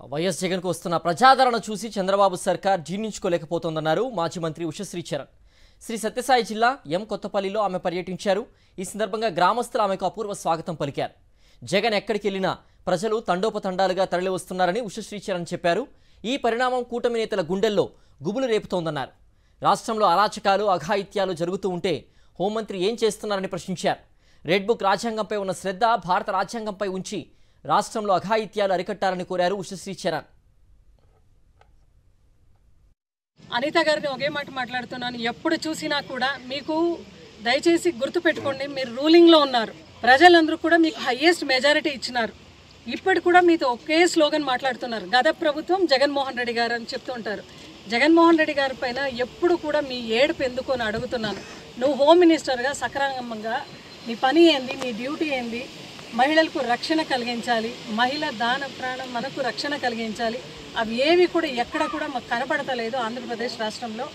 YS జగన్కు వస్తున్న ప్రజాదరణ చూసి చంద్రబాబు సర్కార్ జీర్ణించుకోలేకపోతోందన్నారు మాజీ మంత్రి ఉషశ్రీ చరణ్. శ్రీ సత్యసాయి జిల్లా ఎం కొత్తపల్లిలో ఆమె పర్యటించారు. ఈ సందర్భంగా గ్రామస్తులు ఆమెకు అపూర్వ స్వాగతం పలికారు. జగన్ ఎక్కడికి వెళ్ళినా ప్రజలు తండోపతండాలుగా తరలి వస్తున్నారని ఉషశ్రీ చరణ్ చెప్పారు. ఈ పరిణామం కూటమి నేతల గుండెల్లో గుబులు రేపుతోందన్నారు. రాష్ట్రంలో అరాచకాలు అఘాయిత్యాలు జరుగుతూ ఉంటే హోంమంత్రి ఏం చేస్తున్నారని ప్రశ్నించారు. రెడ్ బుక్ రాజ్యాంగంపై ఉన్న శ్రద్ధ భారత రాజ్యాంగంపై ఉంచి రాష్ట్రంలో అఘాయిత్యాలు అరికట్టాలని కోరారు ఉషశ్రీ చరణ్. అనిత గారిని ఒకే మాట మాట్లాడుతున్నాను. ఎప్పుడు చూసినా కూడా మీకు దయచేసి గుర్తుపెట్టుకోండి, మీరు రూలింగ్లో ఉన్నారు. ప్రజలందరూ కూడా మీకు హయ్యెస్ట్ మెజారిటీ ఇచ్చినారు. ఇప్పటి కూడా మీతో ఒకే స్లోగన్ మాట్లాడుతున్నారు, గత ప్రభుత్వం జగన్మోహన్ రెడ్డి గారు అని చెప్తూ ఉంటారు. జగన్మోహన్ రెడ్డి గారి పైన ఎప్పుడు కూడా మీ ఏడుపు ఎందుకు అని అడుగుతున్నాను. నువ్వు హోమ్ మినిస్టర్గా సక్రమంగా నీ పని ఏంది, నీ డ్యూటీ ఏంది? మహిళలకు రక్షణ కలిగించాలి, మహిళ దాన ప్రాణం మనకు రక్షణ కలిగించాలి. అవి ఏవి కూడా ఎక్కడ కూడా మాకు కనపడతలేదు ఆంధ్రప్రదేశ్ రాష్ట్రంలో.